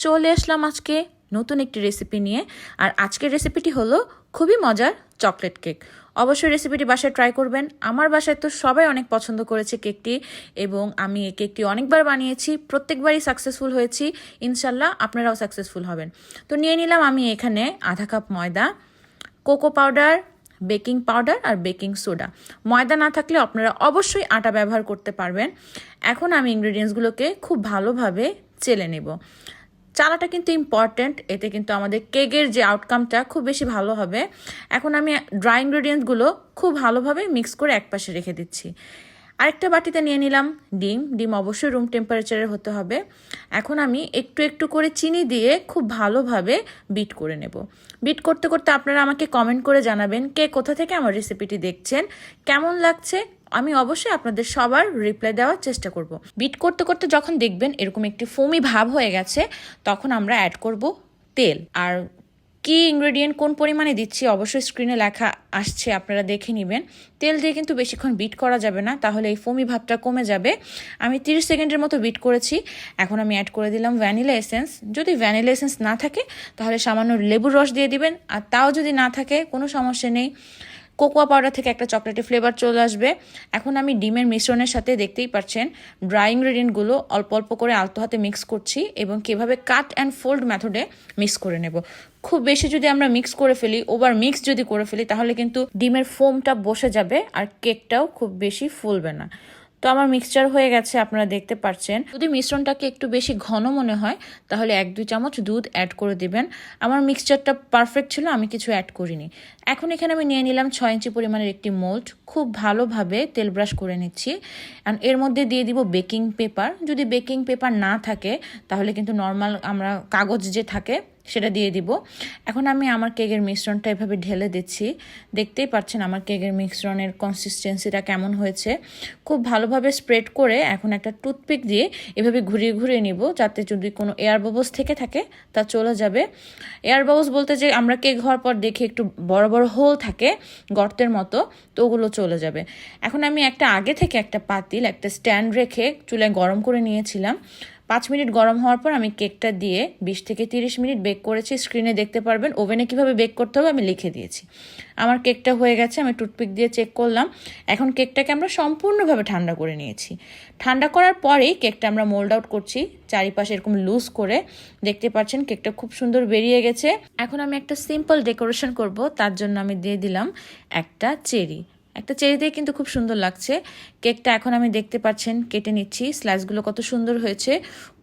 চলে আসলাম আজকে নতুন একটি রেসিপি নিয়ে। আর আজকের রেসিপিটি হলো খুবই মজার চকলেট কেক। অবশ্যই রেসিপিটি বাসায় ট্রাই করবেন। আমার বাসায় তো সবাই অনেক পছন্দ করেছে কেকটি, এবং আমি এই কেকটি অনেকবার বানিয়েছি, প্রত্যেকবারই সাকসেসফুল হয়েছি। ইনশাল্লাহ আপনারাও সাকসেসফুল হবেন। তো নিয়ে নিলাম আমি এখানে আধা কাপ ময়দা, কোকো পাউডার, বেকিং পাউডার আর বেকিং সোডা। ময়দা না থাকলে আপনারা অবশ্যই আটা ব্যবহার করতে পারবেন। এখন আমি ইনগ্রেডিয়েন্টসগুলোকে খুব ভালোভাবে চেলে নেব। চালাটা কিন্তু ইম্পর্ট্যান্ট, এতে কিন্তু আমাদের কেকের যে আউটকামটা খুব বেশি ভালো হবে। এখন আমি ড্রাই ইনগ্রেডিয়েন্টসগুলো খুব ভালোভাবে মিক্স করে একপাশে রেখে দিচ্ছি। আরেকটা বাটিতে নিয়ে নিলাম ডিম অবশ্যই রুম টেম্পারেচারের হতে হবে। এখন আমি একটু একটু করে চিনি দিয়ে খুব ভালোভাবে বিট করে নেব। বিট করতে করতে আপনারা আমাকে কমেন্ট করে জানাবেন কে কোথা থেকে আমার রেসিপিটি দেখছেন, কেমন লাগছে। আমি অবশ্যই আপনাদের সবার রিপ্লাই দেওয়ার চেষ্টা করব। বিট করতে করতে যখন দেখবেন এরকম একটি ফোমি ভাব হয়ে গেছে, তখন আমরা অ্যাড করব তেল। আর কি ইনগ্রেডিয়েন্ট কোন পরিমাণে দিচ্ছি অবশ্যই স্ক্রিনে লেখা আসছে, আপনারা দেখে নেবেন। তেল দিয়ে কিন্তু বেশিক্ষণ বিট করা যাবে না, তাহলে এই ফোমি ভাবটা কমে যাবে। আমি 30 সেকেন্ডের মতো বিট করেছি। এখন আমি অ্যাড করে দিলাম ভ্যানিলা এসেন্স। যদি ভ্যানিলা এসেন্স না থাকে তাহলে সামান্য লেবুর রস দিয়ে দিবেন, আর তাও যদি না থাকে কোনো সমস্যা নেই, কোকোয়া পাউডার থেকে একটা চকলেটের ফ্লেভার চলে আসবে। এখন আমি ডিমের মিশ্রণের সাথে দেখতেই পাচ্ছেন ড্রাই ইনগ্রেডিয়েন্টগুলো অল্প অল্প করে আলতো হাতে মিক্স করছি, এবং কীভাবে কাট অ্যান্ড ফোল্ড মেথডে মিক্স করে নেব। খুব বেশি যদি আমরা মিক্স করে ফেলি, ওভার মিক্স যদি করে ফেলি, তাহলে কিন্তু ডিমের ফোমটা বসে যাবে আর কেকটাও খুব বেশি ফুলবে না। তো আমার মিক্সচার হয়ে গেছে, আপনারা দেখতে পাচ্ছেন। যদি মিশ্রণটাকে একটু বেশি ঘন মনে হয় তাহলে 1-2 চামচ দুধ অ্যাড করে দিবেন। আমার মিক্সচারটা পারফেক্ট ছিল, আমি কিছু অ্যাড করিনি। এখন এখানে আমি নিয়ে নিলাম 6 ইঞ্চি পরিমাণের একটি মোল্ড, খুব ভালোভাবে তেল ব্রাশ করে নিচ্ছি। আর এর মধ্যে দিয়ে দিব বেকিং পেপার। যদি বেকিং পেপার না থাকে তাহলে কিন্তু নর্মাল আমরা কাগজ যে থাকে সেটা দিয়ে দিব। এখন আমি আমার কেকের মিশ্রণটা এভাবে ঢেলে দিচ্ছি। দেখতেই পাচ্ছেন আমার কেকের মিশ্রণের কনসিস্টেন্সিটা কেমন হয়েছে। খুব ভালোভাবে স্প্রেড করে এখন একটা টুথপিক দিয়ে এভাবে ঘুরিয়ে ঘুরিয়ে নিব, যাতে যদি কোনো এয়ার বাবলস থেকে থাকে তা চলে যাবে। এয়ার বাবলস বলতে যে আমরা কেক হওয়ার পর দেখি একটু বড় বড় হোল থাকে গর্তের মতো, তো ওগুলো চলে যাবে। এখন আমি আগে থেকে একটা পাতিল, একটা স্ট্যান্ড রেখে চুলায় গরম করে নিয়েছিলাম। 5 মিনিট গরম হওয়ার পর আমি কেকটা দিয়ে 20 থেকে 30 মিনিট বেক করেছি। স্ক্রিনে দেখতে পারবেন ওভেনে কিভাবে বেক করতে হবে আমি লিখে দিয়েছি। আমার কেকটা হয়ে গেছে, আমি টুথপিক দিয়ে চেক করলাম। এখন কেকটাকে আমরা সম্পূর্ণভাবে ঠান্ডা করে নিয়েছি। ঠান্ডা করার পরেই কেকটা আমরা মোল্ড আউট করছি, চারিপাশে এরকম লুজ করে। দেখতে পাচ্ছেন কেকটা খুব সুন্দর বেরিয়ে গেছে। এখন আমি একটা সিম্পল ডেকোরেশন করব, তার জন্য আমি দিয়ে দিলাম একটা চেরি দিয়ে কিন্তু খুব সুন্দর লাগছে কেকটা। এখন আমি দেখতে পাচ্ছেন কেটে নিচ্ছি, স্লাইসগুলো কত সুন্দর হয়েছে।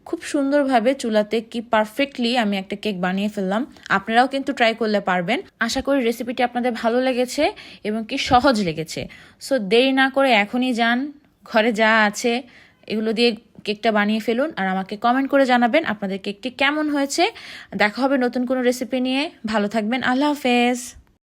খুব সুন্দরভাবে চুলাতে কি পারফেক্টলি আমি একটা কেক বানিয়ে ফেললাম। আপনারাও কিন্তু ট্রাই করলে পারবেন। আশা করি রেসিপিটি আপনাদের ভালো লেগেছে এবং কি সহজ লেগেছে। সো দেরি না করে এখনই যান, ঘরে যা আছে এগুলো দিয়ে কেকটা বানিয়ে ফেলুন, আর আমাকে কমেন্ট করে জানাবেন আপনাদের কেকটি কেমন হয়েছে। দেখা হবে নতুন কোনো রেসিপি নিয়ে। ভালো থাকবেন, আল্লাহ হাফেজ।